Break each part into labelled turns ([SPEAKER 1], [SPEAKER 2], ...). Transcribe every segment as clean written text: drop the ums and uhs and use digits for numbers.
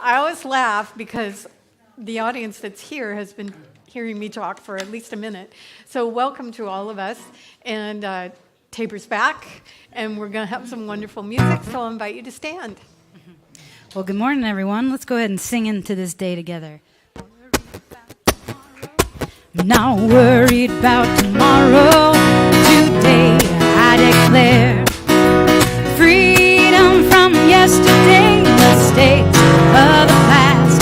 [SPEAKER 1] I always laugh because the audience that's here has been hearing me talk for at least a minute. So welcome to all of us. And Tabor's back, and we're going to have some wonderful music, so I'll invite you to stand.
[SPEAKER 2] Well, good morning, everyone. Let's go ahead and sing into this day together. I'm not worried about tomorrow. Today I declare freedom from yesterday, mistakes of the past.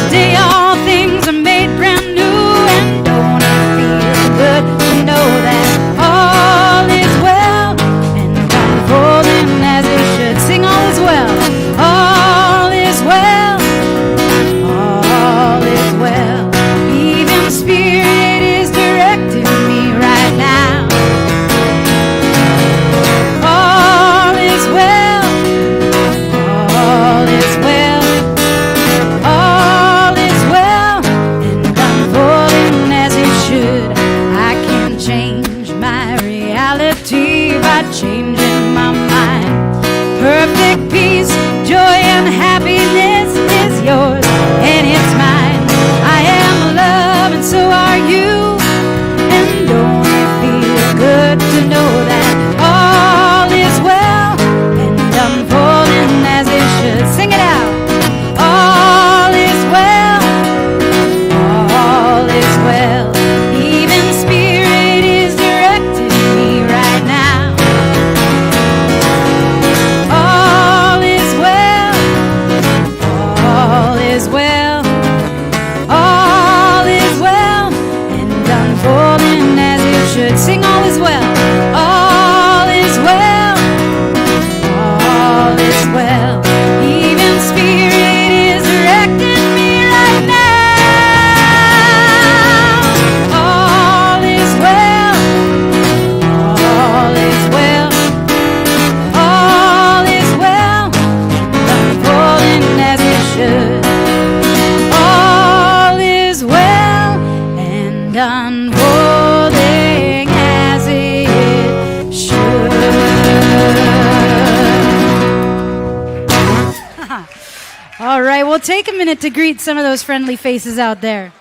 [SPEAKER 2] Today all things are made brand new, and don't it feel good to know that all is well and unfolding as it should. Sing all is well, all is well, all is well. Even Spirit is directing me right now. All is well, all is well, all is well, and unfolding as it should. I can change my reality by changing my mind. Perfect peace, joy, and happiness is yours, and it's mine. I am love, and so are you. And don't it feel good to know that all is well and unfolding as it should? Sing it out. All is well, all is well. Even Spirit is directing me right now. All is well, all is well, all is well, and unfolding as it should. Sing all is well, all is well, all is well. Even Spirit is directing me right now. All is well, all is well, all is well, unfolding as it should. All is well and unfolding as it should. All right, we'll take a minute to greet some of those friendly faces out there.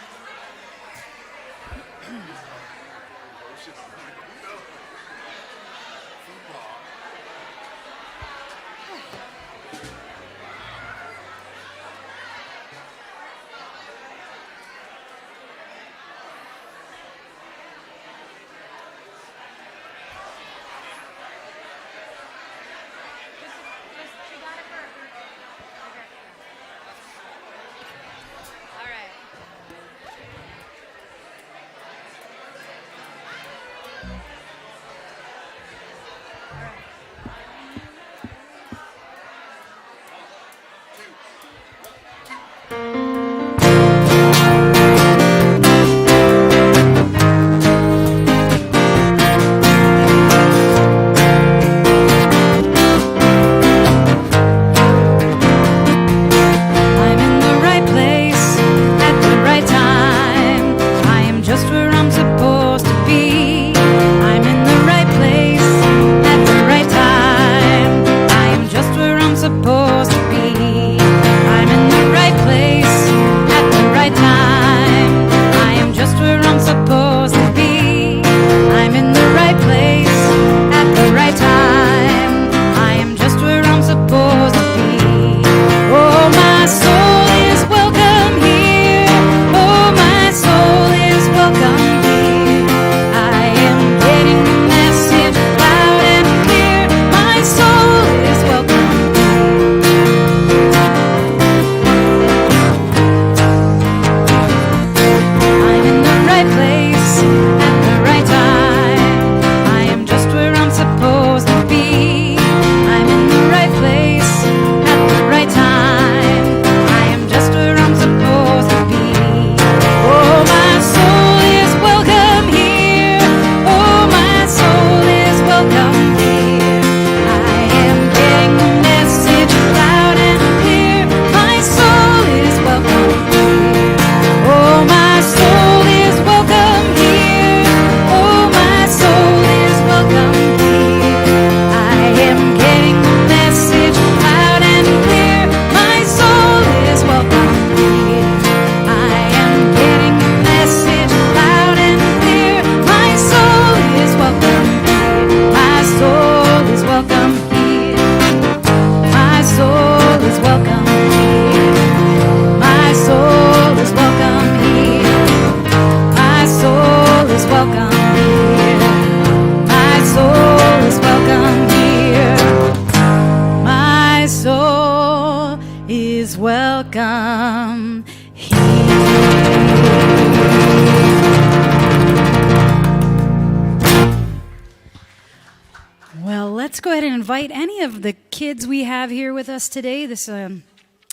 [SPEAKER 2] welcome here. Well, let's go ahead and invite any of the kids we have here with us today.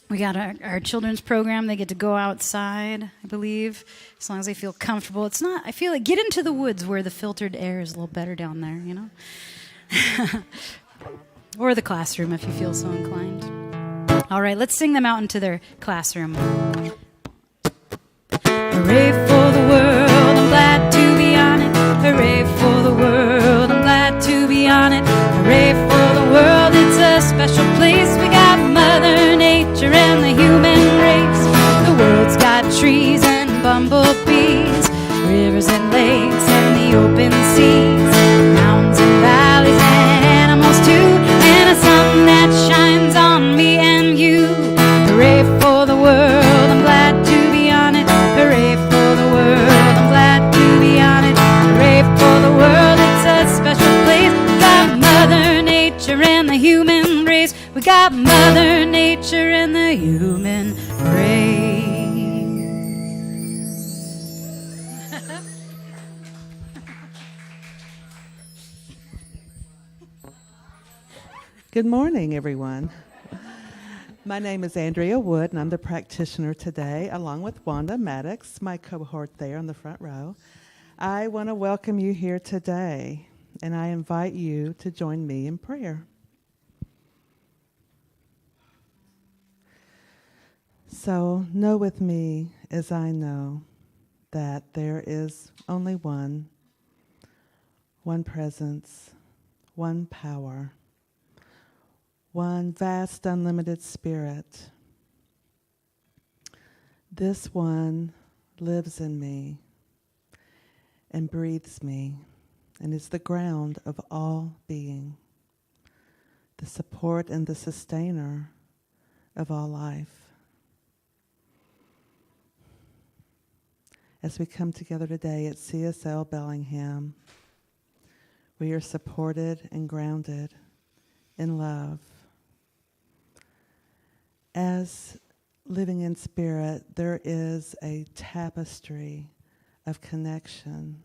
[SPEAKER 2] We got our children's program. They get to go outside, I believe, as long as they feel comfortable. It's not, I feel like, get into the woods where the filtered air is a little better down there, you know? Or the classroom if you feel so inclined. All right, let's sing them out into their classroom. Hooray for the world, I'm glad to be on it. Hooray for the world, I'm glad to be on it. Hooray for the world, it's a special place. We got Mother Nature and the human race. The world's got trees and bumblebees, rivers and lakes and the open seas, mountains and valleys and animals too, and a sun that shines on me and you. Hooray for the world, I'm glad to be on it. Hooray for the world, I'm glad to be on it. Hooray for the world, it's a special place. We got Mother Nature and the human race. We got Mother Nature and the human race.
[SPEAKER 3] Good morning, everyone. My name is Andrea Wood, and I'm the practitioner today, along with Wanda Maddox, my cohort there on the front row. I want to welcome you here today, and I invite you to join me in prayer. So know with me as I know that there is only one presence, one power, one vast unlimited spirit. This one lives in me and breathes me and is the ground of all being, the support and the sustainer of all life. As we come together today at CSL Bellingham, we are supported and grounded in love. As living in spirit, there is a tapestry of connection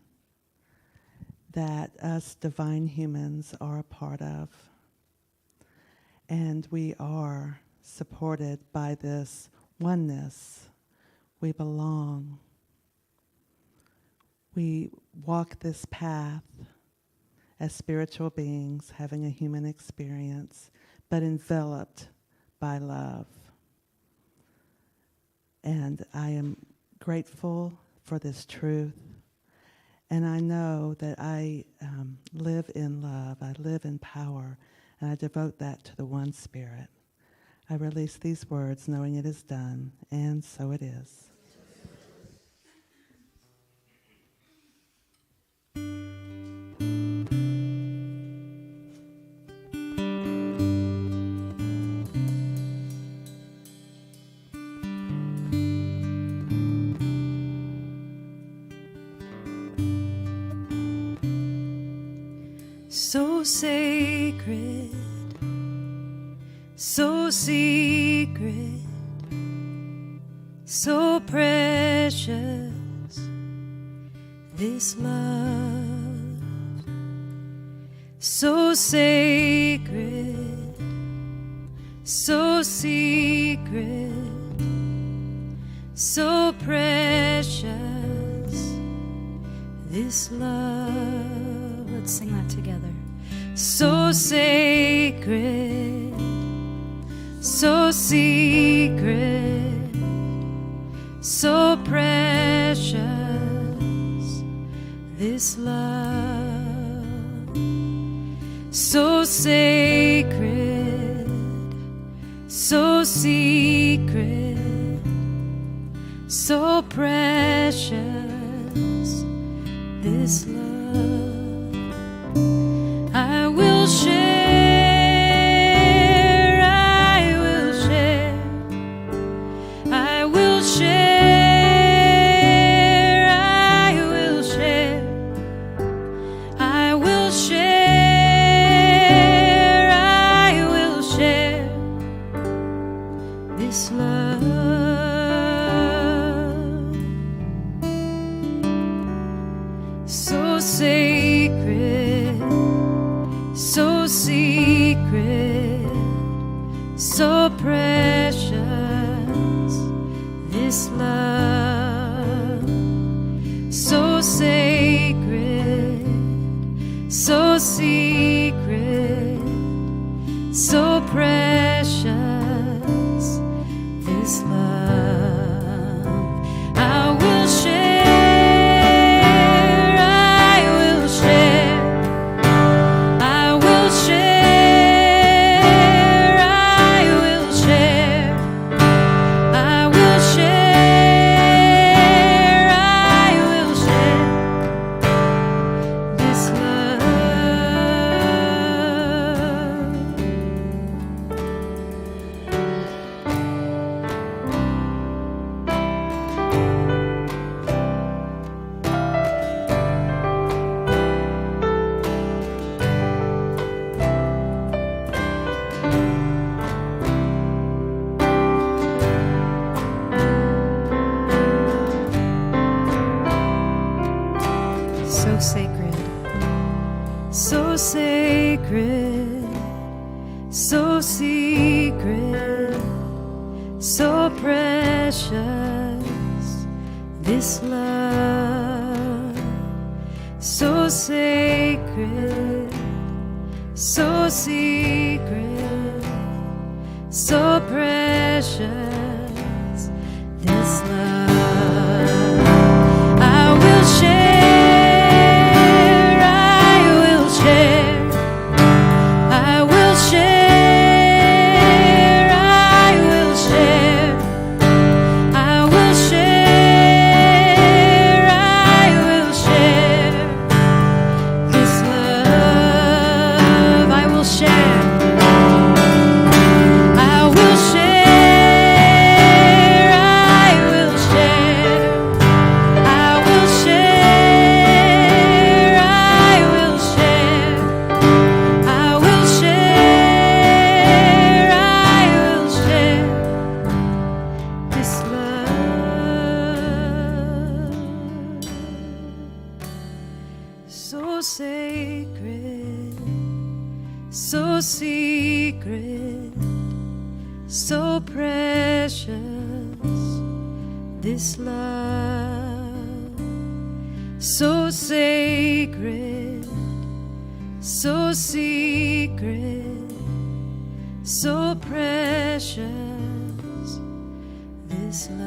[SPEAKER 3] that us divine humans are a part of. And we are supported by this oneness. We belong. We walk this path as spiritual beings having a human experience, but enveloped by love. And I am grateful for this truth. And I know that I live in love, I live in power, and I devote that to the one Spirit. I release these words knowing it is done, and so it is.
[SPEAKER 2] So sacred, so secret, so precious, this love. So sacred, so secret, so precious, this love. Let's sing that together. So sacred, so secret, so precious, this love. So sacred, so secret, so precious, this love. I will share, I will share, I will share, I will share, I will share, I will share this love. this love, so sacred, so secret, so precious, this love I will share, I will share, I will share, I will share, I will share, I will share this love. So sacred, so sacred, so secret, so precious, this love, so sacred, so secret, so precious, this love I will share, I will share, I will share, I will share, I will share, I will share this love. I will share, I will share, I will share, I will share, I will share, I will share, I will share this love, so sacred, so secret, so precious, this love, so sacred, so secret, so precious, this love.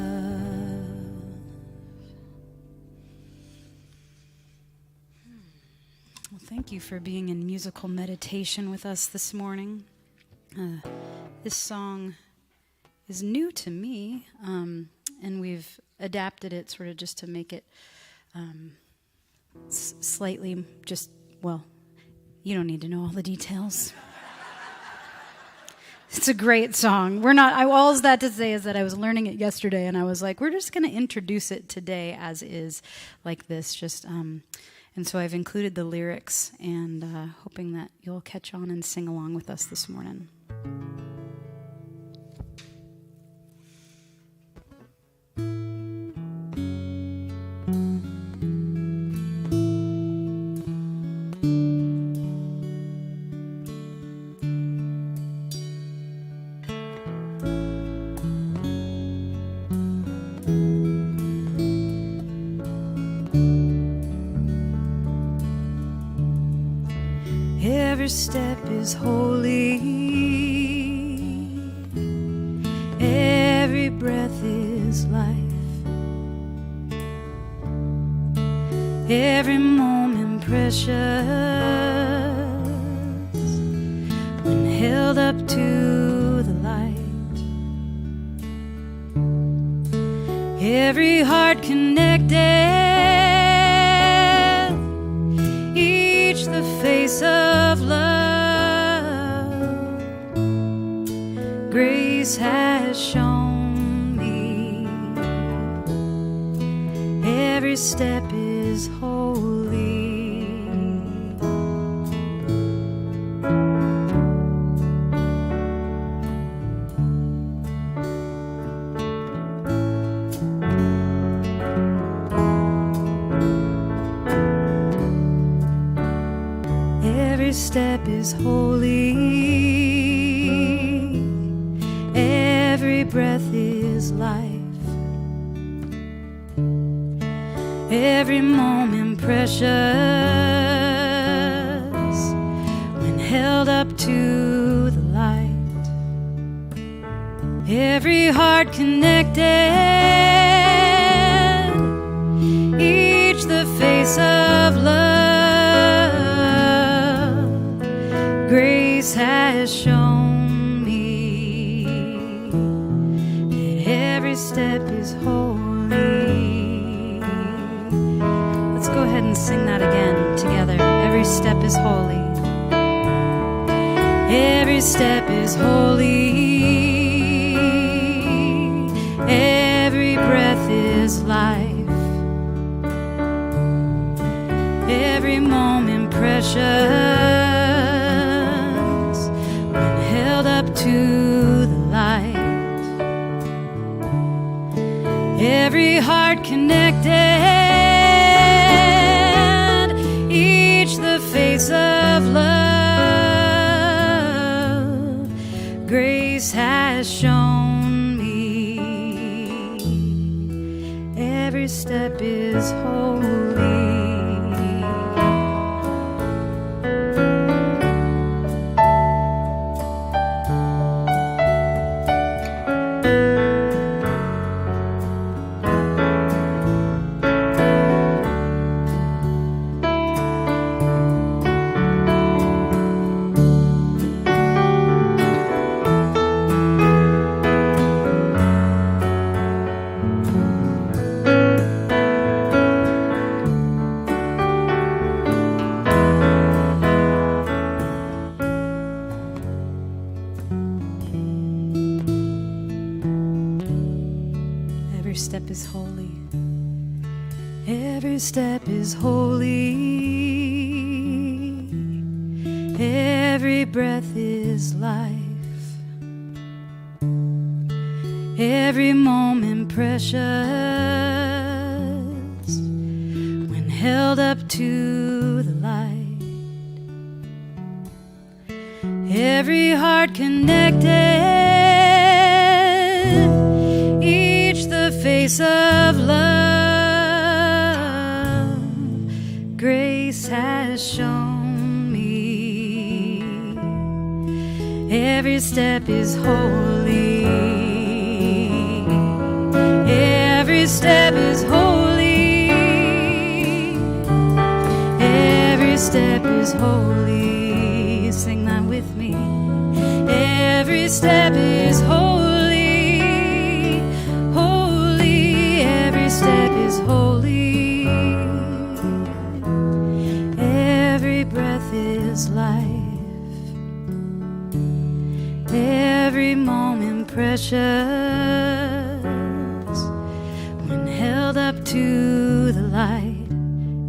[SPEAKER 2] Well, thank you for being in musical meditation with us this morning. This song is new to me, and we've adapted it sort of just to make it slightly just, well, you don't need to know all the details. It's a great song. All that to say is that I was learning it yesterday, and I was like, we're just going to introduce it today as is, like this, just, and so I've included the lyrics, and hoping that you'll catch on and sing along with us this morning. Every step is holy, every breath is life, every moment precious, when held up to the light, every heart connected, each the face of love. Grace has shown me every step is holy. Every step is holy, every breath is life, every moment precious when held up to the light. Every heart connected, each the face of love. Grace has shown me that every step is holy. Let's go ahead and sing that again together. Every step is holy. Every step is holy. Every breath is life. Every moment precious when held up to the light. Every heart connected, each the face of love. Grace has shown me every step is holy. Every step is holy. Every step is holy. Every breath is life. Every moment precious when held up to the light. Every heart connected, face of love. Grace has shown me every step is holy. Every step is holy. Every step is holy. Sing that with me. Every step is holy. Step is holy. Every breath is life. Every moment precious when held up to the light.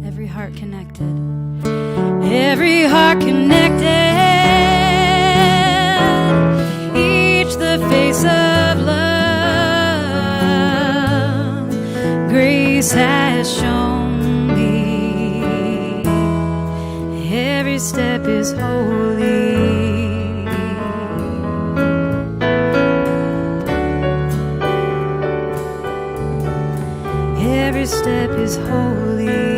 [SPEAKER 2] Every heart connected. Every heart connected. Each the face of love. Grace has shown me every step is holy. Every step is holy.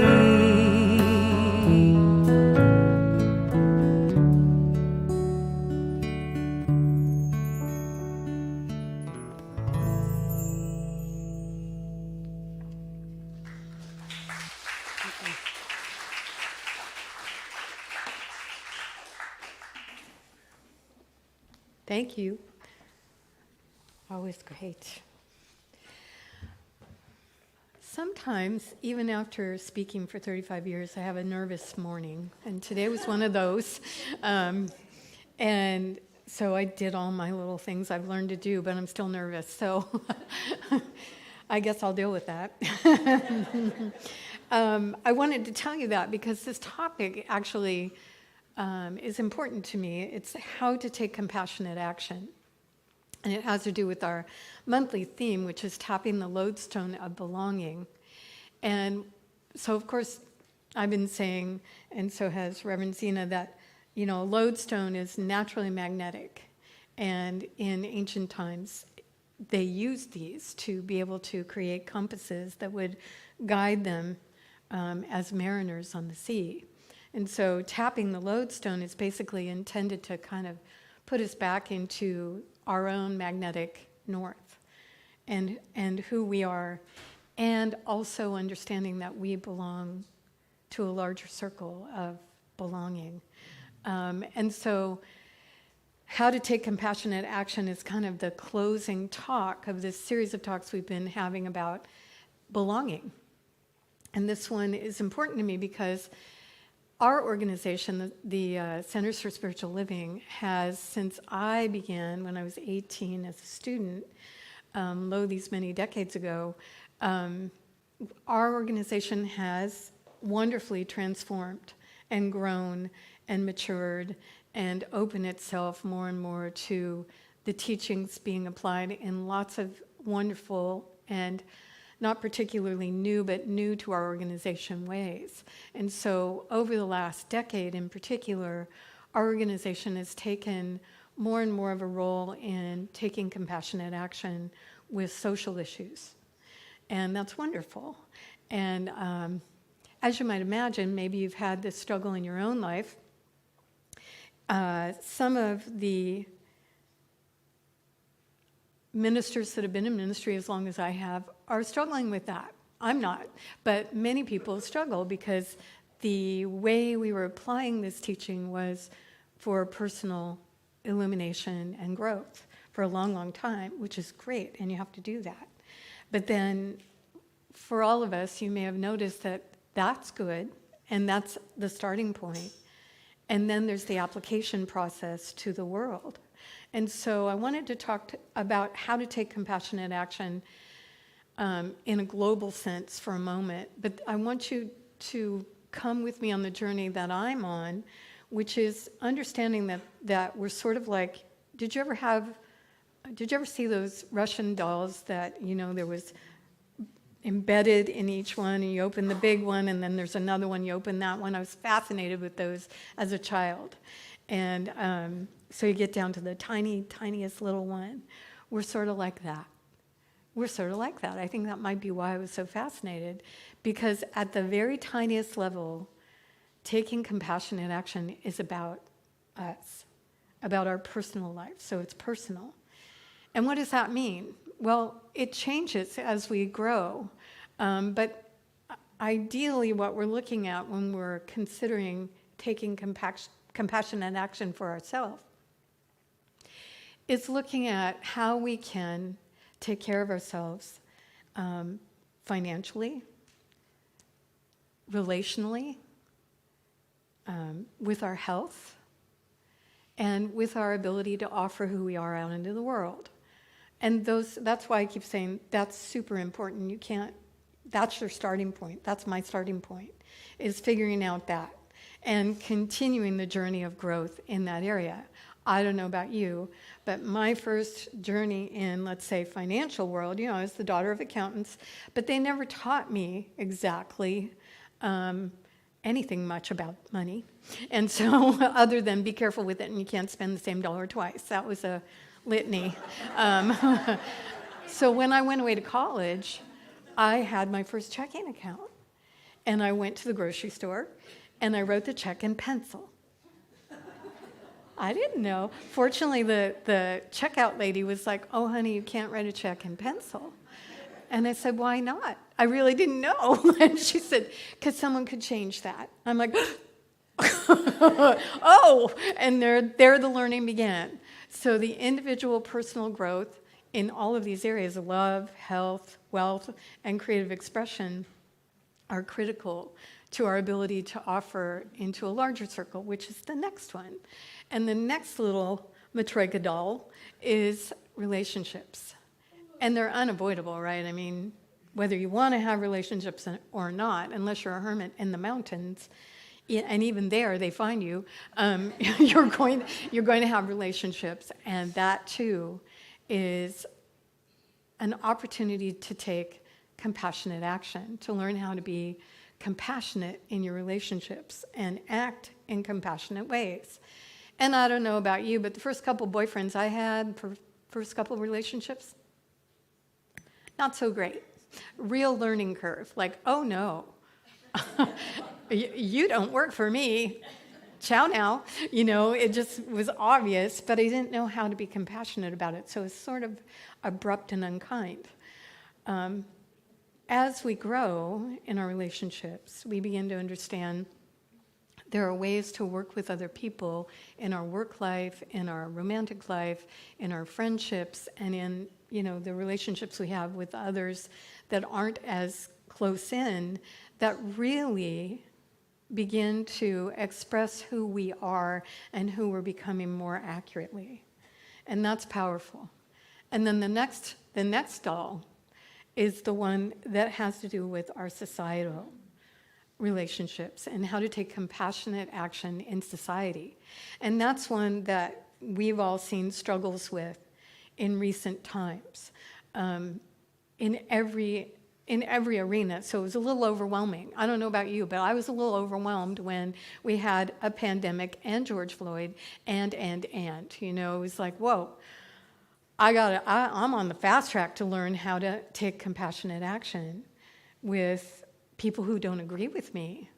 [SPEAKER 1] Thank you. Always great. Sometimes, even after speaking for 35 years, I have a nervous morning, and today was one of those. And so I did all my little things I've learned to do, but I'm still nervous, so I guess I'll deal with that. I wanted to tell you that because this topic actually is important to me. It's how to take compassionate action. And it has to do with our monthly theme, which is tapping the lodestone of belonging. And so, of course, I've been saying, and so has Reverend Zena, that, you know, lodestone is naturally magnetic. And in ancient times, they used these to be able to create compasses that would guide them as mariners on the sea. And so tapping the lodestone is basically intended to kind of put us back into our own magnetic north and who we are, and also understanding that we belong to a larger circle of belonging. And so how to take compassionate action is kind of the closing talk of this series of talks we've been having about belonging. And this one is important to me because our organization, the Centers for Spiritual Living, has, since I began when I was 18 as a student, lo these many decades ago, our organization has wonderfully transformed and grown and matured and opened itself more and more to the teachings being applied in lots of wonderful and not particularly new, but new to our organization ways. And so over the last decade in particular, our organization has taken more and more of a role in taking compassionate action with social issues. And that's wonderful. And as you might imagine, maybe you've had this struggle in your own life. Some of the ministers that have been in ministry as long as I have are struggling with that. I'm not, but many people struggle because the way we were applying this teaching was for personal illumination and growth for a long, long time, which is great, and you have to do that. But then for all of us, you may have noticed that that's good, and that's the starting point. And then there's the application process to the world. And so I wanted to talk about how to take compassionate action in a global sense for a moment. But I want you to come with me on the journey that I'm on, which is understanding that we're sort of like, did you ever see those Russian dolls that, there was embedded in each one, and you open the big one, and then there's another one, you open that one. I was fascinated with those as a child. And so you get down to the tiniest little one. We're sort of like that. We're sort of like that. I think that might be why I was so fascinated, because at the very tiniest level, taking compassionate action is about us, about our personal life. So it's personal. And what does that mean? Well, it changes as we grow. But ideally, what we're looking at when we're considering taking compassionate action for ourselves is looking at how we can take care of ourselves financially, relationally, with our health, and with our ability to offer who we are out into the world. And that's why I keep saying that's super important. That's your starting point. That's my starting point, is figuring out that and continuing the journey of growth in that area. I don't know about you, but my first journey in, let's say, financial world, I was the daughter of accountants, but they never taught me exactly anything much about money. And so other than be careful with it and you can't spend the same dollar twice. That was a litany. So when I went away to college, I had my first checking account. And I went to the grocery store and I wrote the check in pencil. I didn't know. Fortunately, the checkout lady was like, "Oh, honey, you can't write a check in pencil." And I said, "Why not?" I really didn't know. And she said, "Because someone could change that." I'm like, "Oh," and there the learning began. So the individual personal growth in all of these areas of love, health, wealth, and creative expression are critical to our ability to offer into a larger circle, which is the next one. And the next little Matroika doll is relationships. And they're unavoidable, right? I mean, whether you want to have relationships or not, unless you're a hermit in the mountains, and even there they find you, you're going to have relationships. And that, too, is an opportunity to take compassionate action, to learn how to be compassionate in your relationships and act in compassionate ways. And I don't know about you, but the first couple boyfriends I had, first couple relationships, not so great. Real learning curve. Like, oh no, You don't work for me. Ciao now. It just was obvious, but I didn't know how to be compassionate about it. So it was sort of abrupt and unkind. As we grow in our relationships, we begin to understand there are ways to work with other people in our work life, in our romantic life, in our friendships, and in the relationships we have with others that aren't as close in, that really begin to express who we are and who we're becoming more accurately. And that's powerful. And then the next doll is the one that has to do with our societal relationships and how to take compassionate action in society. And that's one that we've all seen struggles with in recent times, in every arena. So it was a little overwhelming. I don't know about you, but I was a little overwhelmed when we had a pandemic and George Floyd and. It was like, whoa, I'm on the fast track to learn how to take compassionate action with people who don't agree with me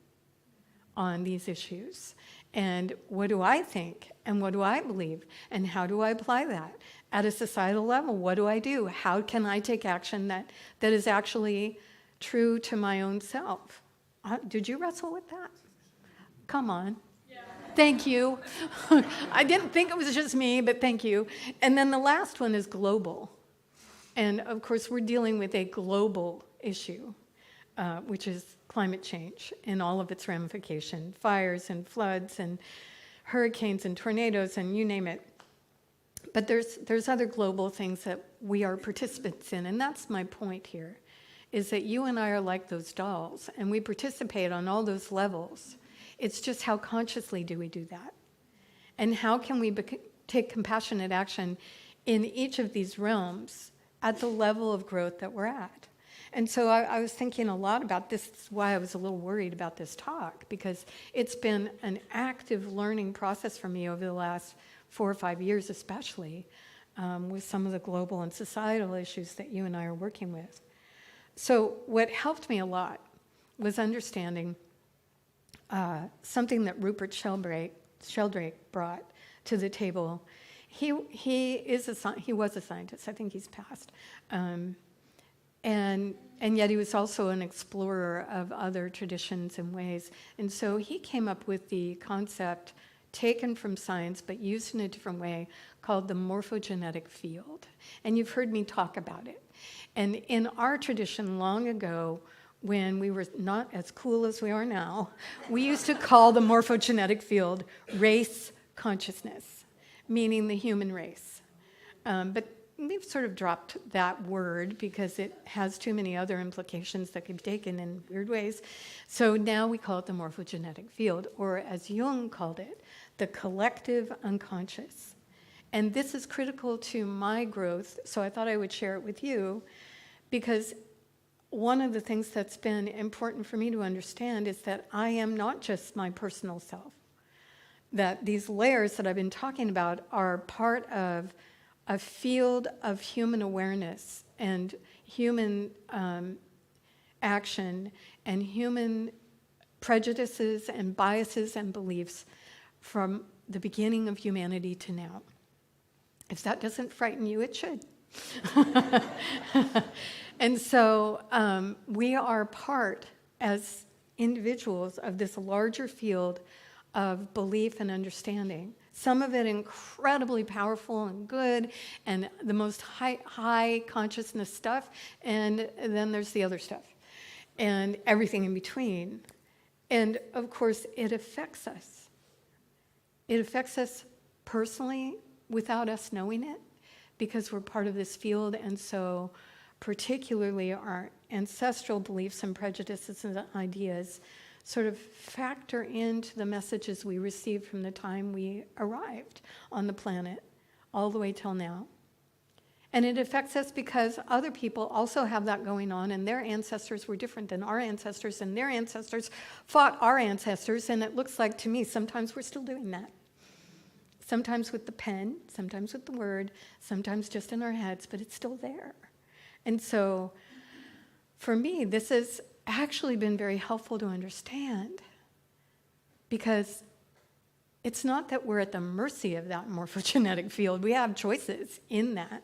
[SPEAKER 1] on these issues. And what do I think? And what do I believe? And how do I apply that? At a societal level, what do I do? How can I take action that is actually true to my own self? Did you wrestle with that? Come on. Yeah. Thank you. I didn't think it was just me, but thank you. And then the last one is global. And of course, we're dealing with a global issue, which is climate change and all of its ramifications, fires and floods and hurricanes and tornadoes and you name it. But there's other global things that we are participants in, and that's my point here, is that you and I are like those dolls, and we participate on all those levels. It's just how consciously do we do that? And how can we take compassionate action in each of these realms at the level of growth that we're at? And so I was thinking a lot about this. This is why I was a little worried about this talk, because it's been an active learning process for me over the last 4 or 5 years especially, with some of the global and societal issues that you and I are working with. So what helped me a lot was understanding something that Rupert Sheldrake brought to the table. He was a scientist. I think he's passed. And yet he was also an explorer of other traditions and ways. And so he came up with the concept taken from science but used in a different way called the morphogenetic field. And you've heard me talk about it. And in our tradition long ago, when we were not as cool as we are now, we used to call the morphogenetic field race consciousness, meaning the human race. But we've sort of dropped that word because it has too many other implications that can be taken in weird ways. So now we call it the morphogenetic field, or as Jung called it, the collective unconscious. And this is critical to my growth, so I thought I would share it with you, because one of the things that's been important for me to understand is that I am not just my personal self, that these layers that I've been talking about are part of a field of human awareness and human action and human prejudices and biases and beliefs from the beginning of humanity to now. If that doesn't frighten you, it should. And so we are part, as individuals, of this larger field of belief and understanding. Some of it incredibly powerful and good, and the most high consciousness stuff, and then there's the other stuff, and everything in between. And of course, it affects us. It affects us personally without us knowing it, because we're part of this field, and so particularly our ancestral beliefs and prejudices and ideas sort of factor into the messages we received from the time we arrived on the planet all the way till now. And it affects us because other people also have that going on, and their ancestors were different than our ancestors, and their ancestors fought our ancestors, and it looks like to me sometimes we're still doing that. Sometimes with the pen, sometimes with the word, sometimes just in our heads, but it's still there. And so for me, this is actually been very helpful to understand, because it's not that we're at the mercy of that morphogenetic field. We have choices in that.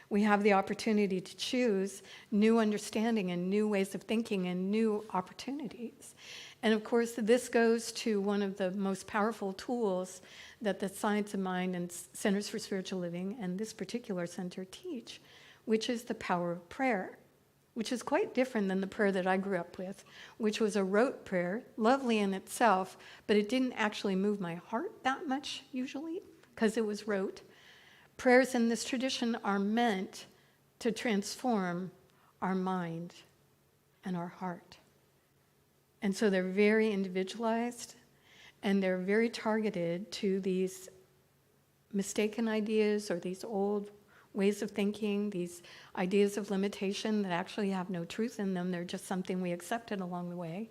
[SPEAKER 1] We have the opportunity to choose new understanding and new ways of thinking and new opportunities. And of course, this goes to one of the most powerful tools that the Science of Mind and Centers for Spiritual Living and this particular center teach, which is the power of prayer, which is quite different than the prayer that I grew up with, which was a rote prayer, lovely in itself, but it didn't actually move my heart that much usually because it was rote. Prayers in this tradition are meant to transform our mind and our heart. And so they're very individualized, and they're very targeted to these mistaken ideas or these old ways of thinking, these ideas of limitation that actually have no truth in them. They're just something we accepted along the way.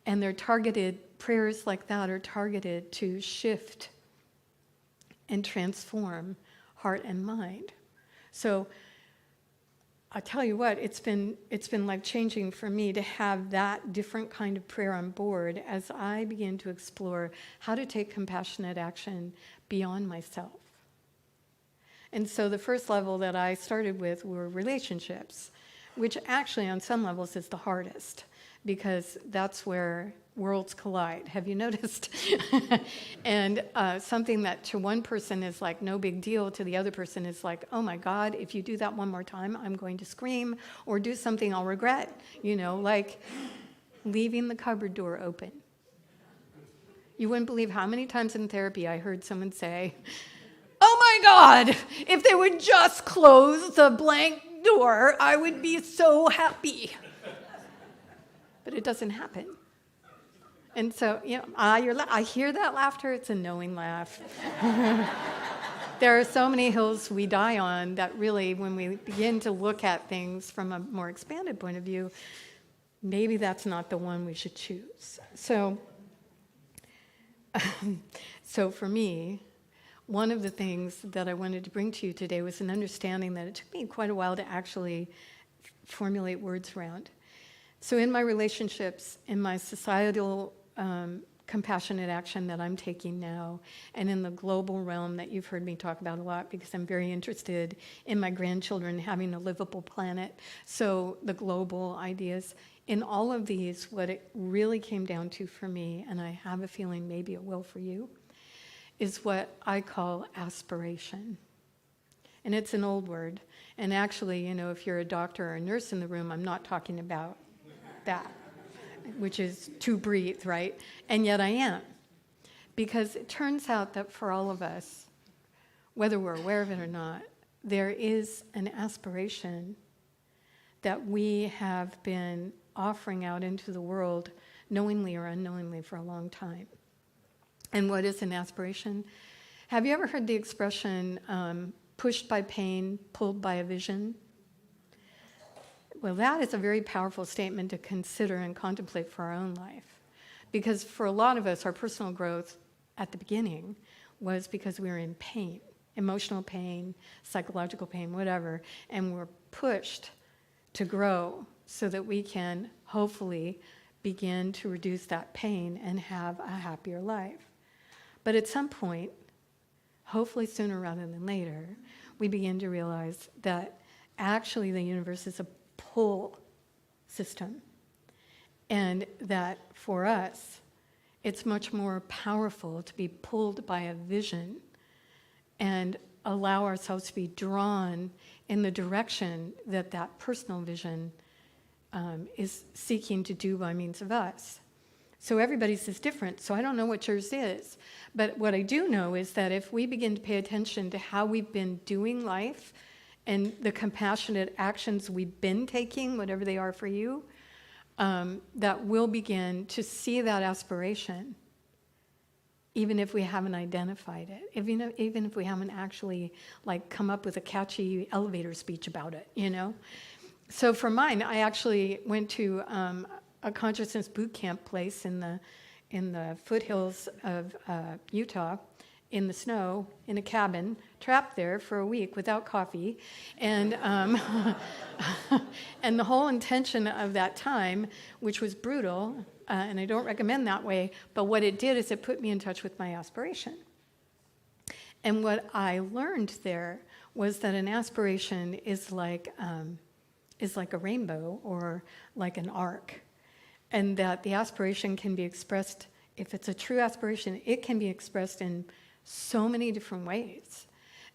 [SPEAKER 1] And they're targeted, prayers like that are targeted to shift and transform heart and mind. So I tell you what, it's been life-changing for me to have that different kind of prayer on board as I begin to explore how to take compassionate action beyond myself. And so the first level that I started with were relationships, which actually on some levels is the hardest, because that's where worlds collide. Have you noticed? And something that to one person is like no big deal, to the other person is like, oh my God, if you do that one more time, I'm going to scream or do something I'll regret, like leaving the cupboard door open. You wouldn't believe how many times in therapy I heard someone say, oh my God, if they would just close the blank door, I would be so happy. But it doesn't happen. And so, I hear that laughter. It's a knowing laugh. There are so many hills we die on that really, when we begin to look at things from a more expanded point of view, maybe that's not the one we should choose. So for me, one of the things that I wanted to bring to you today was an understanding that it took me quite a while to actually formulate words around. So in my relationships, in my societal compassionate action that I'm taking now, and in the global realm that you've heard me talk about a lot, because I'm very interested in my grandchildren having a livable planet, so the global ideas, in all of these, what it really came down to for me, and I have a feeling maybe it will for you, is what I call aspiration. And it's an old word. And actually, if you're a doctor or a nurse in the room, I'm not talking about that, which is to breathe, right? And yet I am. Because it turns out that for all of us, whether we're aware of it or not, there is an aspiration that we have been offering out into the world, knowingly or unknowingly, for a long time. And what is an aspiration? Have you ever heard the expression, pushed by pain, pulled by a vision? Well, that is a very powerful statement to consider and contemplate for our own life. Because for a lot of us, our personal growth at the beginning was because we were in pain, emotional pain, psychological pain, whatever, and we're pushed to grow so that we can hopefully begin to reduce that pain and have a happier life. But at some point, hopefully sooner rather than later, we begin to realize that actually the universe is a pull system, and that for us, it's much more powerful to be pulled by a vision and allow ourselves to be drawn in the direction that that personal vision is seeking to do by means of us. So everybody's is different, so I don't know what yours is. But what I do know is that if we begin to pay attention to how we've been doing life and the compassionate actions we've been taking, whatever they are for you, that we'll begin to see that aspiration, even if we haven't identified it, even if we haven't actually come up with a catchy elevator speech about it, So for mine, I actually went to a consciousness boot camp place in the foothills of Utah, in the snow in a cabin, trapped there for a week without coffee. And, and the whole intention of that time, which was brutal, and I don't recommend that way, but what it did is it put me in touch with my aspiration. And what I learned there was that an aspiration is like a rainbow or like an arc, and that the aspiration can be expressed, if it's a true aspiration, it can be expressed in so many different ways.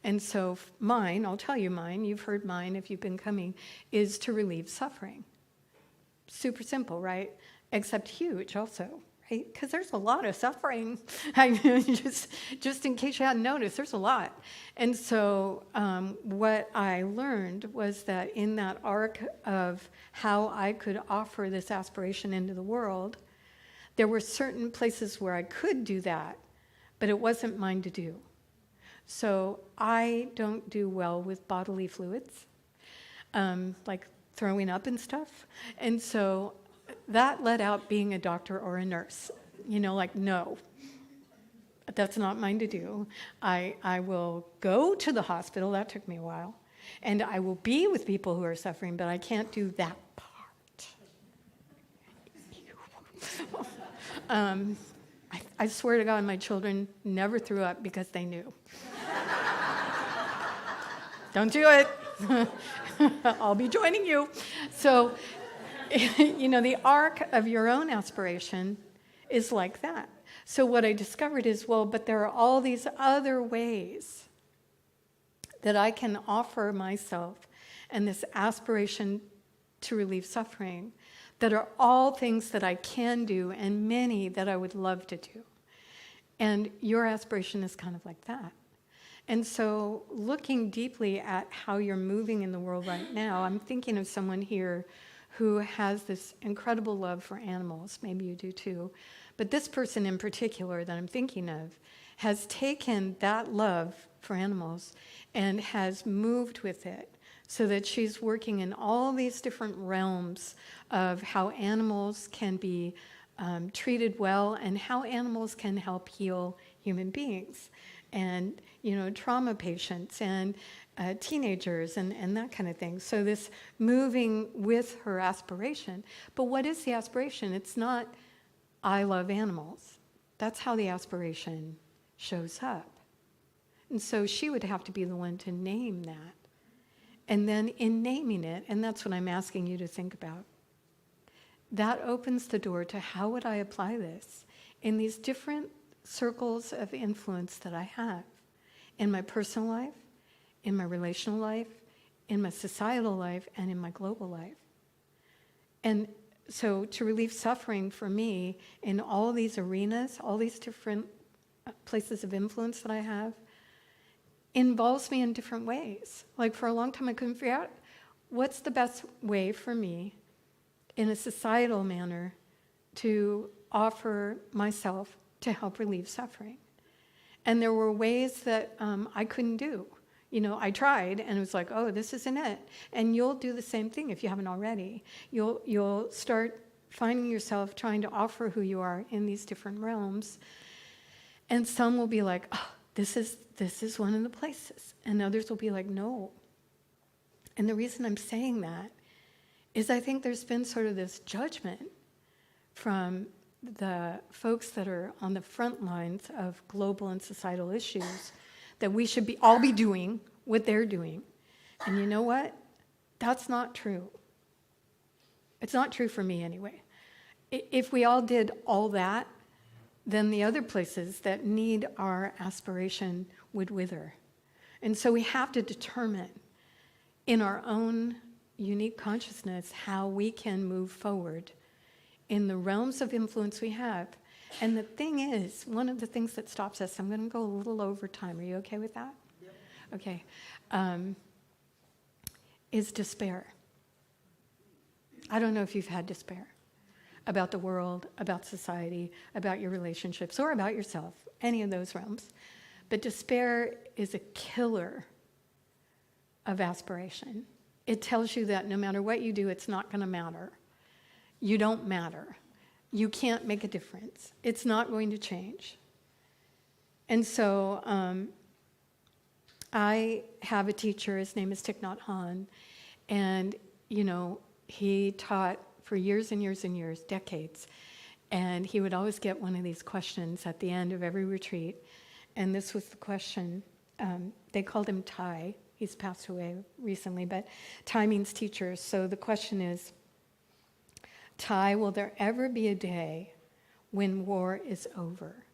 [SPEAKER 1] And so mine, I'll tell you mine, you've heard mine if you've been coming, is to relieve suffering. Super simple, right? Except huge also, right? Because there's a lot of suffering. just in case you hadn't noticed, there's a lot. And so what I learned was that in that arc of how I could offer this aspiration into the world, there were certain places where I could do that, but it wasn't mine to do. So I don't do well with bodily fluids, like throwing up and stuff. And so that let out being a doctor or a nurse. Like, no, that's not mine to do. I will go to the hospital, that took me a while, and I will be with people who are suffering, but I can't do that part. I swear to God, my children never threw up because they knew. Don't do it. I'll be joining you. So, the arc of your own aspiration is like that. So what I discovered is, but there are all these other ways that I can offer myself and this aspiration to relieve suffering that are all things that I can do and many that I would love to do. And your aspiration is kind of like that. And so looking deeply at how you're moving in the world right now, I'm thinking of someone here who has this incredible love for animals. Maybe you do too. But this person in particular that I'm thinking of has taken that love for animals and has moved with it so that she's working in all these different realms of how animals can be treated well and how animals can help heal human beings and, trauma patients and teenagers and that kind of thing. So this moving with her aspiration. But what is the aspiration? It's not, I love animals. That's how the aspiration shows up. And so she would have to be the one to name that. And then in naming it, and that's what I'm asking you to think about, that opens the door to how would I apply this in these different circles of influence that I have in my personal life, in my relational life, in my societal life, and in my global life. And so to relieve suffering for me in all these arenas, all these different places of influence that I have, involves me in different ways. Like for a long time I couldn't figure out what's the best way for me in a societal manner to offer myself to help relieve suffering. And there were ways that I couldn't do. I tried and it was like, oh, this isn't it. And you'll do the same thing if you haven't already. You'll start finding yourself trying to offer who you are in these different realms. And some will be like, oh, this is one of the places. And others will be like, no. And the reason I'm saying that is I think there's been sort of this judgment from the folks that are on the front lines of global and societal issues that we should all be doing what they're doing. And you know what? That's not true. It's not true for me anyway. If we all did all that, then the other places that need our aspiration would wither. And so we have to determine in our own unique consciousness how we can move forward in the realms of influence we have. And the thing is, one of the things that stops us, I'm going to go a little over time. Are you okay with that? Yep. Okay. Is despair. I don't know if you've had despair about the world, about society, about your relationships, or about yourself, any of those realms. But despair is a killer of aspiration. It tells you that no matter what you do, it's not going to matter. You don't matter. You can't make a difference. It's not going to change. And so I have a teacher, his name is Thich Nhat Hanh, and, he taught for years and years and years, decades, and he would always get one of these questions at the end of every retreat, and this was the question. They called him Thai. He's passed away recently, but Thai means teacher. So the question is, Thai, will there ever be a day when war is over?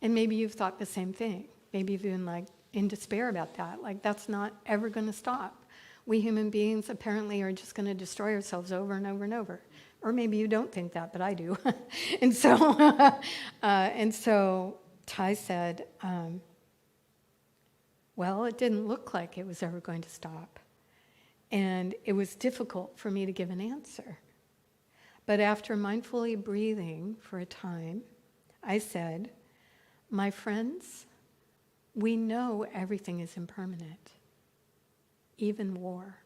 [SPEAKER 1] And maybe you've thought the same thing. Maybe you've been in despair about that. That's not ever going to stop. We human beings apparently are just going to destroy ourselves over and over and over. Or maybe you don't think that, but I do. and so Thai said, well, it didn't look like it was ever going to stop. And it was difficult for me to give an answer. But after mindfully breathing for a time, I said, my friends, we know everything is impermanent, even war.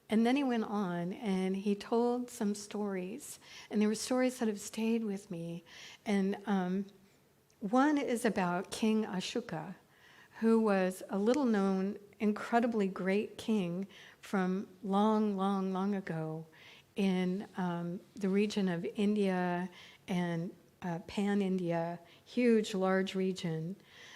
[SPEAKER 1] And then he went on and he told some stories. And there were stories that have stayed with me. And one is about King Ashoka, who was a little-known, incredibly great king from long, long, long ago in the region of India and Pan-India, huge, large region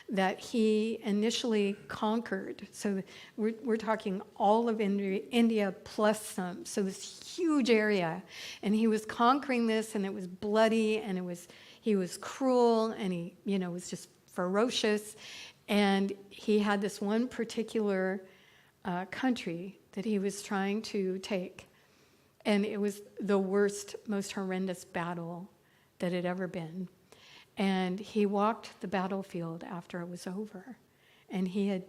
[SPEAKER 1] that he initially conquered. So we're talking all of India plus some, so this huge area. And he was conquering this, and it was bloody, and he was cruel, and he was just ferocious. And he had this one particular country that he was trying to take. And it was the worst, most horrendous battle that had ever been. And he walked the battlefield after it was over. And he had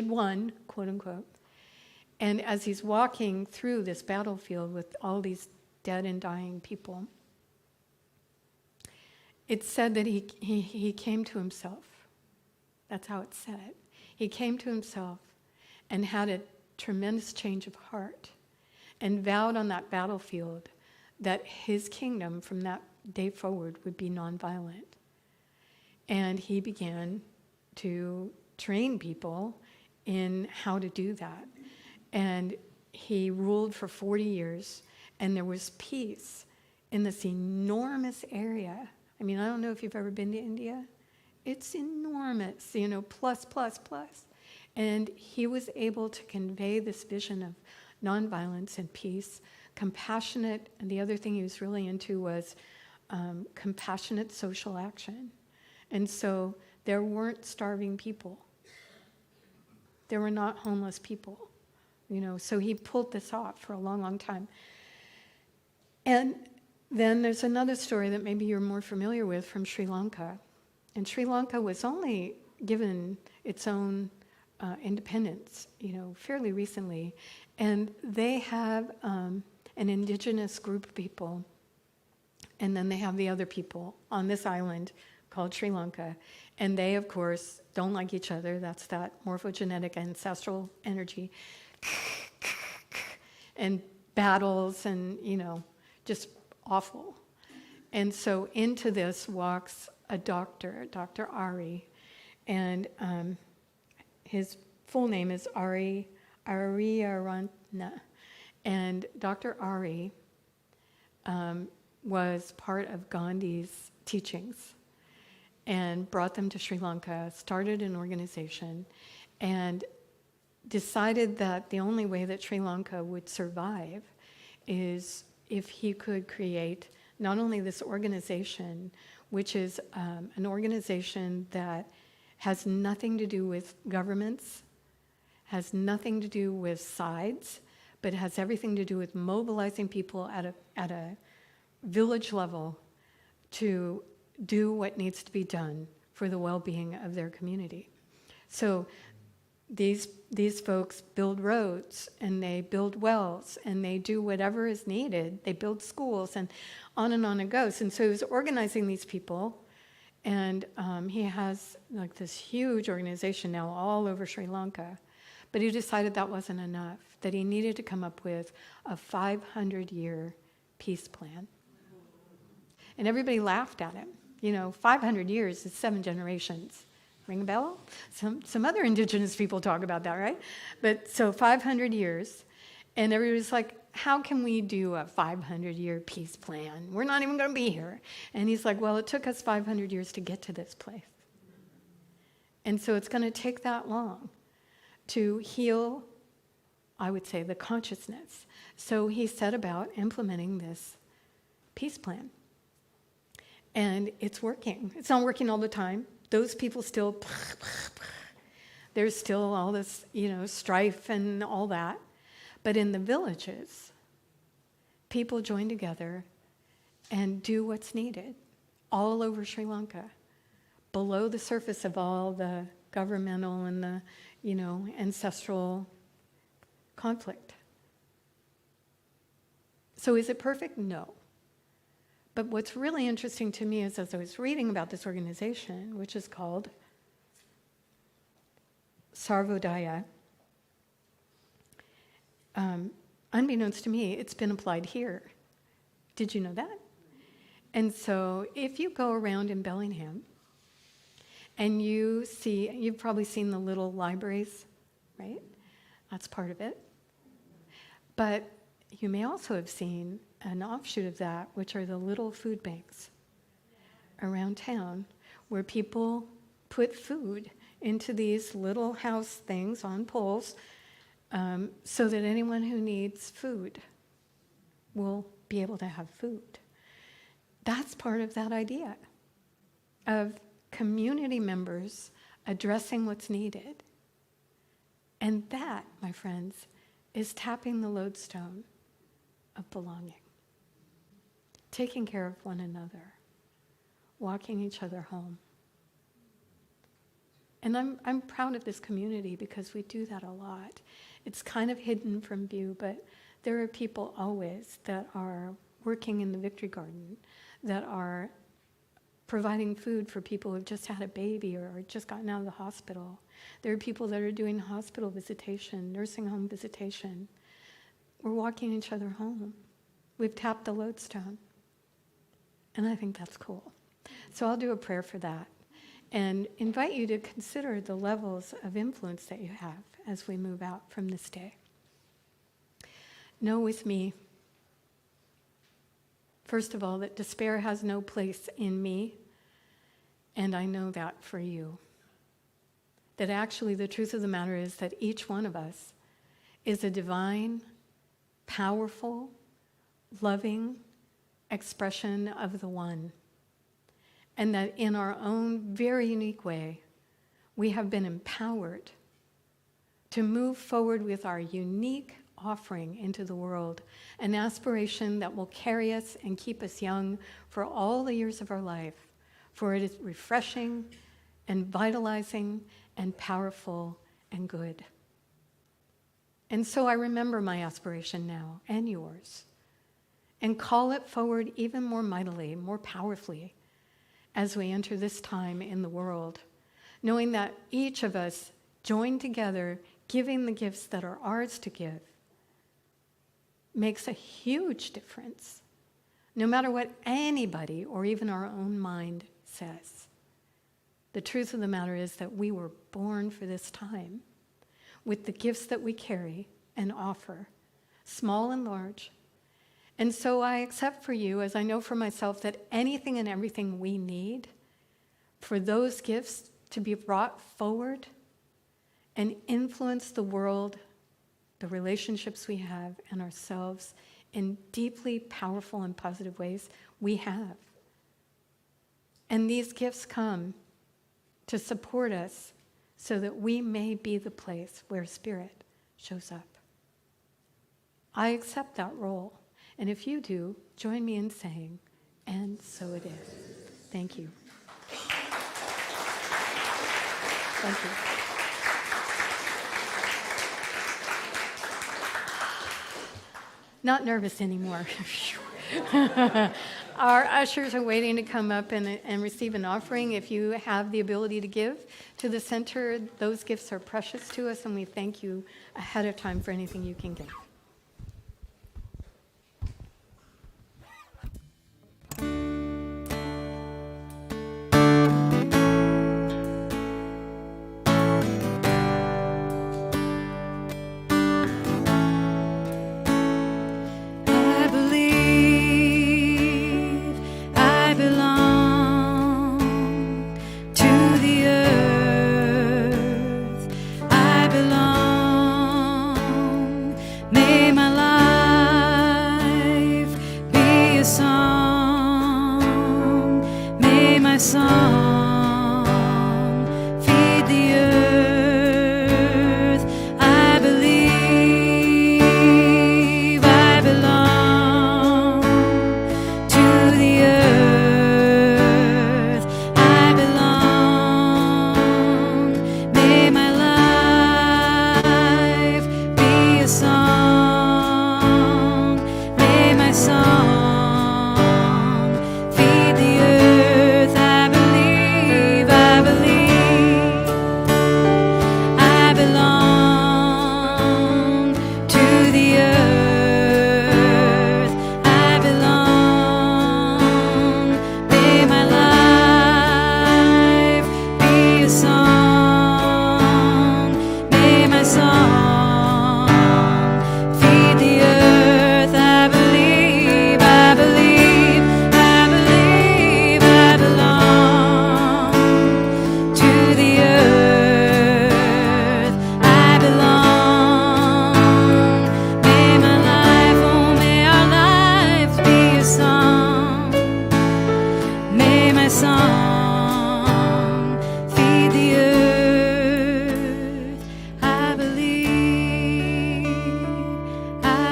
[SPEAKER 1] won, quote unquote. And as he's walking through this battlefield with all these dead and dying people, it said that he came to himself. That's how it said. He came to himself and had a tremendous change of heart and vowed on that battlefield that his kingdom from that day forward would be nonviolent. And he began to train people in how to do that. And he ruled for 40 years, and there was peace in this enormous area. I mean, I don't know if you've ever been to India. It's enormous, plus. And he was able to convey this vision of nonviolence and peace, compassionate, and the other thing he was really into was compassionate social action. And so there weren't starving people. There were not homeless people, so he pulled this off for a long, long time. And then there's another story that maybe you're more familiar with from Sri Lanka. And Sri Lanka was only given its own independence, fairly recently. And they have an indigenous group of people, and then they have the other people on this island called Sri Lanka. And they, of course, don't like each other. That's that morphogenetic ancestral energy. And battles and, just awful. And so into this walks a doctor, Dr. Ari, and his full name is Ari Ariarantna. And Dr. Ari was part of Gandhi's teachings and brought them to Sri Lanka, started an organization, and decided that the only way that Sri Lanka would survive is if he could create not only this organization, which is an organization that has nothing to do with governments, has nothing to do with sides, but has everything to do with mobilizing people at a village level to do what needs to be done for the well-being of their community. So these folks build roads, and they build wells, and they do whatever is needed. They build schools, and on it goes. And so he was organizing these people, and he has this huge organization now all over Sri Lanka. But he decided that wasn't enough, that he needed to come up with a 500-year peace plan. And everybody laughed at him. 500 years is 7 generations. Ring a bell? Some other indigenous people talk about that, right? But so 500 years, and everybody's like, how can we do a 500-year peace plan? We're not even going to be here. And he's like, well, it took us 500 years to get to this place. And so it's going to take that long to heal, I would say, the consciousness. So he set about implementing this peace plan. And it's working. It's not working all the time. Those people still, there's still all this, strife and all that. But in the villages, people join together and do what's needed all over Sri Lanka, below the surface of all the governmental and the, ancestral conflict. So is it perfect? No. But what's really interesting to me is, as I was reading about this organization, which is called Sarvodaya, unbeknownst to me, it's been applied here. Did you know that? And so if you go around in Bellingham and you've probably seen the little libraries, right? That's part of it. But you may also have seen an offshoot of that, which are the little food banks around town where people put food into these little house things on poles, so that anyone who needs food will be able to have food. That's part of that idea of community members addressing what's needed. And that, my friends, is tapping the lodestone of belonging. Taking care of one another. Walking each other home. And I'm proud of this community because we do that a lot. It's kind of hidden from view, but there are people always that are working in the Victory Garden, that are providing food for people who've just had a baby or just gotten out of the hospital. There are people that are doing hospital visitation, nursing home visitation. We're walking each other home. We've tapped the lodestone. And I think that's cool. So I'll do a prayer for that and invite you to consider the levels of influence that you have as we move out from this day. Know with me, first of all, that despair has no place in me, and I know that for you. That actually the truth of the matter is that each one of us is a divine, powerful, loving expression of the One. And that in our own very unique way, we have been empowered to move forward with our unique offering into the world, an aspiration that will carry us and keep us young for all the years of our life, for it is refreshing and vitalizing and powerful and good. And so I remember my aspiration now, and yours, and call it forward even more mightily, more powerfully, as we enter this time in the world, knowing that each of us joined together, giving the gifts that are ours to give, makes a huge difference, no matter what anybody or even our own mind says. The truth of the matter is that we were born for this time with the gifts that we carry and offer, small and large. And so I accept for you, as I know for myself, that anything and everything we need for those gifts to be brought forward and influence the world, the relationships we have, and ourselves in deeply powerful and positive ways, we have. And these gifts come to support us so that we may be the place where Spirit shows up. I accept that role. And if you do, join me in saying, and so it is. Thank you. Thank you. Not nervous anymore. Our ushers are waiting to come up and receive an offering. If you have the ability to give to the center, those gifts are precious to us, and we thank you ahead of time for anything you can give.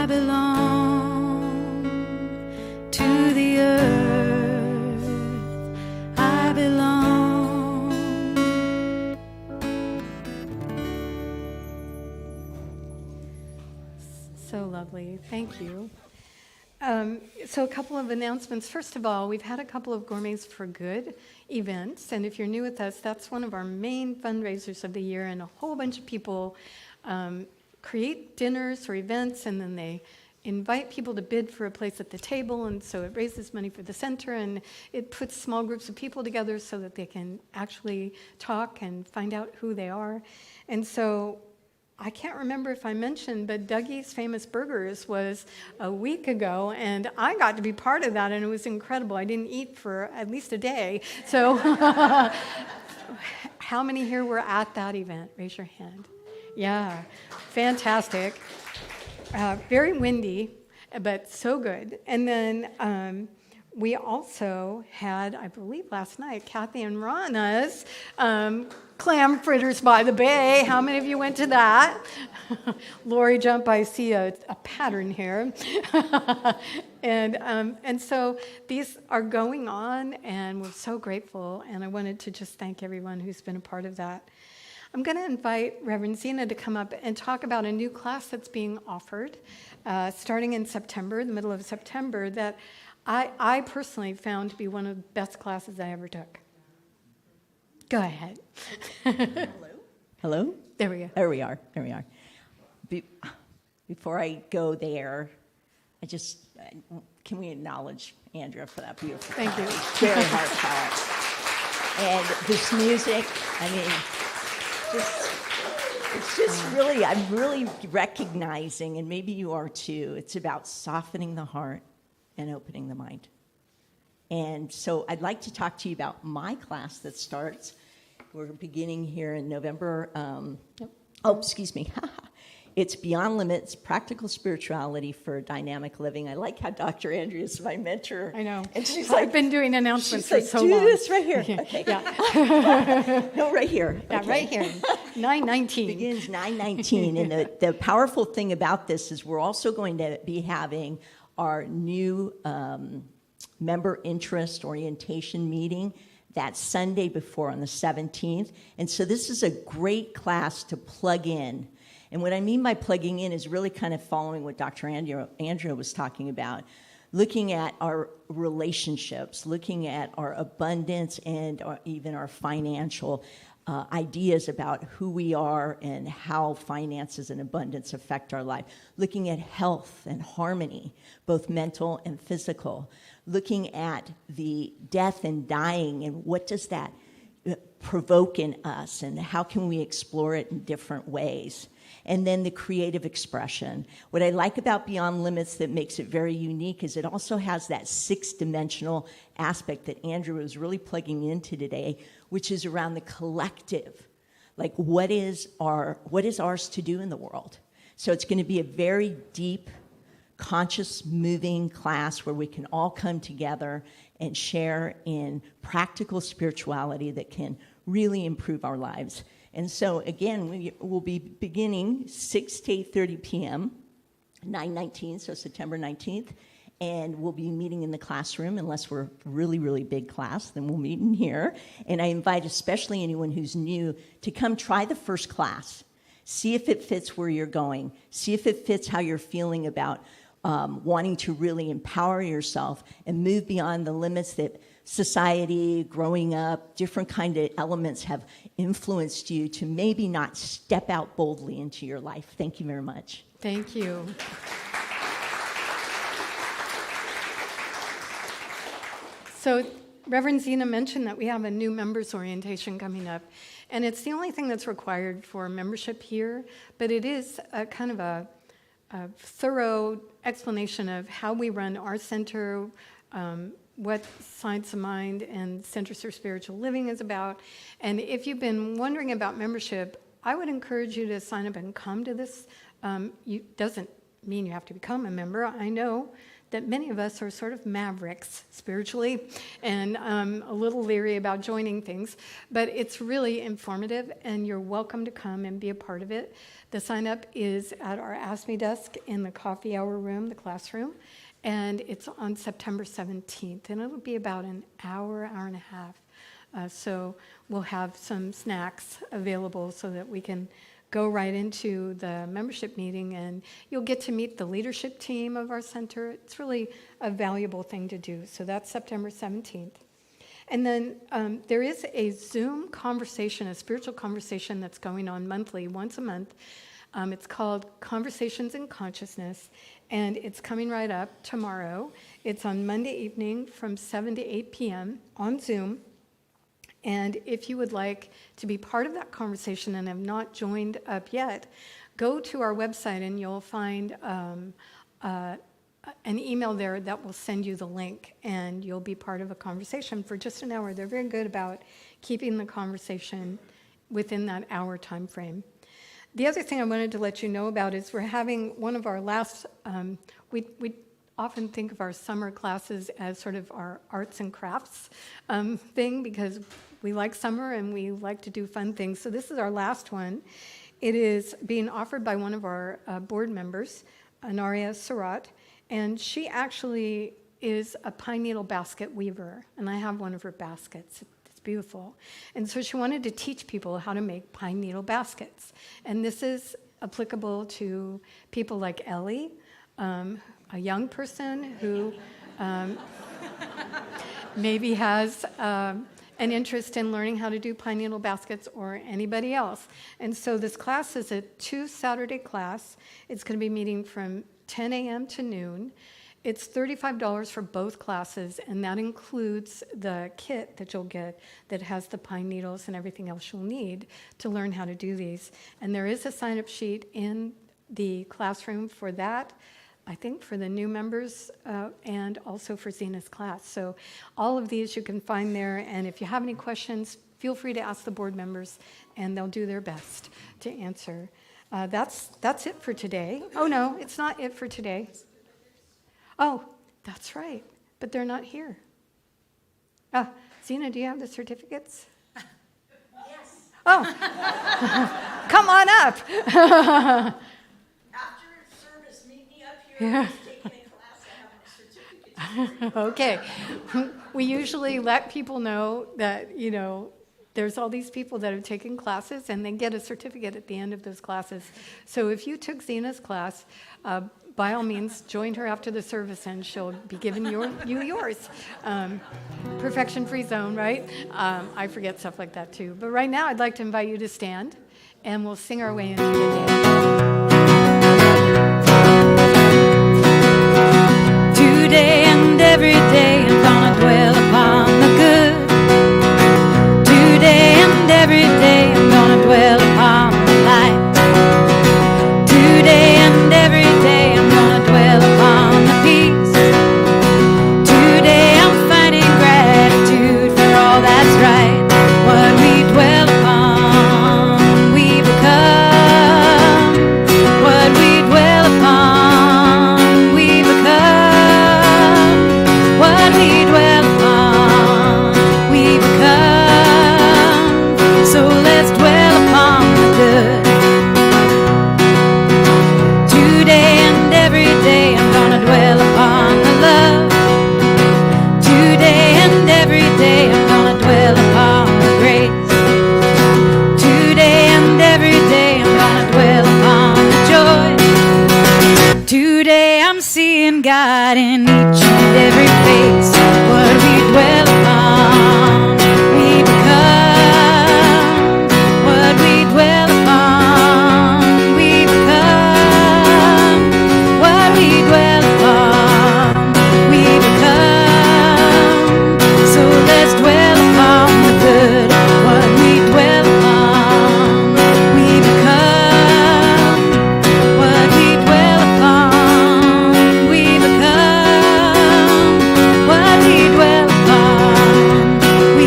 [SPEAKER 2] I belong to the earth. I belong.
[SPEAKER 1] So lovely. Thank you. So a couple of announcements. First of all, we've had a couple of Gourmets for Good events, and if you're new with us, that's one of our main fundraisers of the year, and a whole bunch of people create dinners or events, and then they invite people to bid for a place at the table, and so it raises money for the center, and it puts small groups of people together so that they can actually talk and find out who they are. And so I can't remember if I mentioned, but Dougie's Famous Burgers was a week ago, and I got to be part of that, and it was incredible. I didn't eat for at least a day. So how many here were at that event? Raise your hand. Yeah, fantastic. Very windy, but so good. And then we also had, I believe last night, Kathy and Rana's clam fritters by the bay. How many of you went to that? Lori jump, I see a pattern here. And so these are going on, and we're so grateful, and I wanted to just thank everyone who's been a part of that. I'm going to invite Reverend Zena to come up and talk about a new class that's being offered starting in September, the middle of September, that I personally found to be one of the best classes I ever took. Go ahead.
[SPEAKER 4] Hello?
[SPEAKER 1] There we go.
[SPEAKER 4] There we are. Before I go there, can we acknowledge Andrea for that beautiful
[SPEAKER 1] Thank you.
[SPEAKER 4] Very heartfelt. And this music, it's just really, I'm really recognizing, and maybe you are too, it's about softening the heart and opening the mind. And so I'd like to talk to you about my class that starts. We're beginning here in November. Excuse me. It's Beyond Limits, Practical Spirituality for Dynamic Living. I like how Dr. Andrea is my mentor.
[SPEAKER 1] I know.
[SPEAKER 4] And she's
[SPEAKER 1] I've been doing announcements for so
[SPEAKER 4] do
[SPEAKER 1] long.
[SPEAKER 4] this right here. Okay.
[SPEAKER 1] Yeah.
[SPEAKER 4] No, right here.
[SPEAKER 1] Yeah,
[SPEAKER 4] Okay.
[SPEAKER 1] right here. 9:19.
[SPEAKER 4] Begins 9:19. And the powerful thing about this is we're also going to be having our new member interest orientation meeting that Sunday before on the 17th. And so this is a great class to plug in. And what I mean by plugging in is really kind of following what Dr. Andrea was talking about, looking at our relationships, looking at our abundance and even our financial ideas about who we are and how finances and abundance affect our life, looking at health and harmony, both mental and physical, looking at the death and dying and what does that provoke in us and how can we explore it in different ways. And then the creative expression. What I like about Beyond Limits that makes it very unique is it also has that 6-dimensional aspect that Andrew was really plugging into today, which is around the collective. Like what is ours to do in the world? So it's going to be a very deep, conscious, moving class where we can all come together and share in practical spirituality that can really improve our lives. And so, again, we will be beginning 6 to 8:30 p.m., 9/19, so September 19th, and we'll be meeting in the classroom, unless we're a really, really big class, then we'll meet in here. And I invite especially anyone who's new to come try the first class. See if it fits where you're going. See if it fits how you're feeling about wanting to really empower yourself and move beyond the limits that society, growing up, different kind of elements have influenced you to maybe not step out boldly into your life. Thank you very much.
[SPEAKER 1] Thank you. So Reverend Zena mentioned that we have a new members orientation coming up, and it's the only thing that's required for membership here, but it is a kind of a thorough explanation of how we run our center, what Science of Mind and Centers for Spiritual Living is about. And if you've been wondering about membership, I would encourage you to sign up and come to this. It doesn't mean you have to become a member. I know that many of us are sort of mavericks spiritually and a little leery about joining things, but it's really informative, and you're welcome to come and be a part of it. The sign-up is at our Ask Me desk in the coffee hour room, the classroom, and it's on September 17th, and it'll be about an hour, hour and a half. So we'll have some snacks available so that we can go right into the membership meeting, and you'll get to meet the leadership team of our center. It's really a valuable thing to do. So that's September 17th. And then there is a Zoom conversation, a spiritual conversation that's going on monthly, once a month. It's called Conversations in Consciousness, and it's coming right up tomorrow. It's on Monday evening from 7 to 8 p.m. on Zoom. And if you would like to be part of that conversation and have not joined up yet, go to our website and you'll find an email there that will send you the link, and you'll be part of a conversation for just an hour. They're very good about keeping the conversation within that hour time frame. The other thing I wanted to let you know about is we're having one of our last, we often think of our summer classes as sort of our arts and crafts thing, because we like summer and we like to do fun things. So this is our last one. It is being offered by one of our board members, Andrea, and she actually is a pine needle basket weaver, and I have one of her baskets. It's beautiful. And so she wanted to teach people how to make pine needle baskets. And this is applicable to people like Ellie, a young person who maybe has an interest in learning how to do pine needle baskets, or anybody else. And so this class is a 2-Saturday class. It's going to be meeting from 10 a.m. to noon. It's $35 for both classes, and that includes the kit that you'll get that has the pine needles and everything else you'll need to learn how to do these. And there is a sign-up sheet in the classroom for that, I think for the new members and also for Zena's class. So all of these you can find there, and if you have any questions, feel free to ask the board members, and they'll do their best to answer. That's it for today. Oh, no, it's not it for today. Oh, that's right, but they're not here. Zena, do you have the certificates?
[SPEAKER 4] Yes.
[SPEAKER 1] Oh, come on up.
[SPEAKER 4] After service, meet me up here.
[SPEAKER 1] Yeah.
[SPEAKER 4] Taking a class, I have my certificate.
[SPEAKER 1] Okay. We usually let people know that, there's all these people that have taken classes, and they get a certificate at the end of those classes. So if you took Zena's class, by all means, join her after the service, and she'll be giving you yours. Perfection-free zone, right? I forget stuff like that, too. But right now, I'd like to invite you to stand, and we'll sing our way into the day.
[SPEAKER 2] Today and every day I'm gonna dwell upon the good. Today and every day I'm gonna dwell upon the light. Today and every day I'm gonna dwell upon the peace. Today I'm finding gratitude for all that's right. What we dwell upon, we become. What we dwell upon, we become. What we dwell upon, we become. So let's dwell upon the good. Today and every day I'm gonna dwell upon the love. Today and every day I'm gonna dwell upon the grace. Today and every day I'm gonna dwell upon the joy. Today I'm seeing God in each and every face. What we dwell upon, we become. What we dwell upon, we become. What we dwell upon, we become. So let's dwell upon the good. What we dwell upon, we become. What we dwell upon, we become. What we dwell upon, we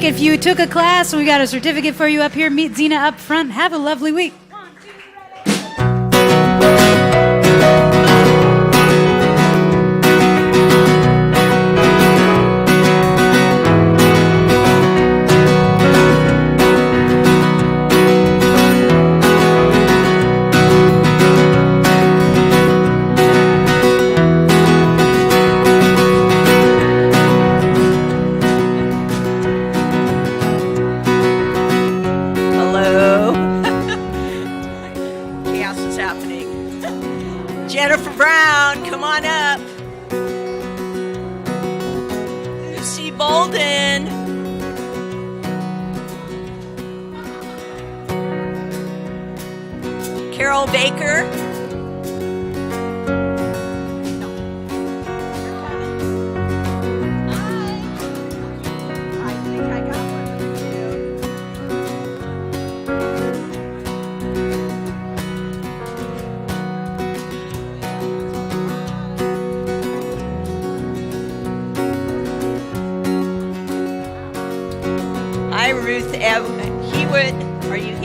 [SPEAKER 2] If you took a class and we got a certificate for you up here, meet Zena up front. Have a lovely week.
[SPEAKER 4] Hello. Chaos is happening. Jennifer Brown, come on up. Lucy Bolden. Carol Baker. Hi, Ruth Hewitt. Are you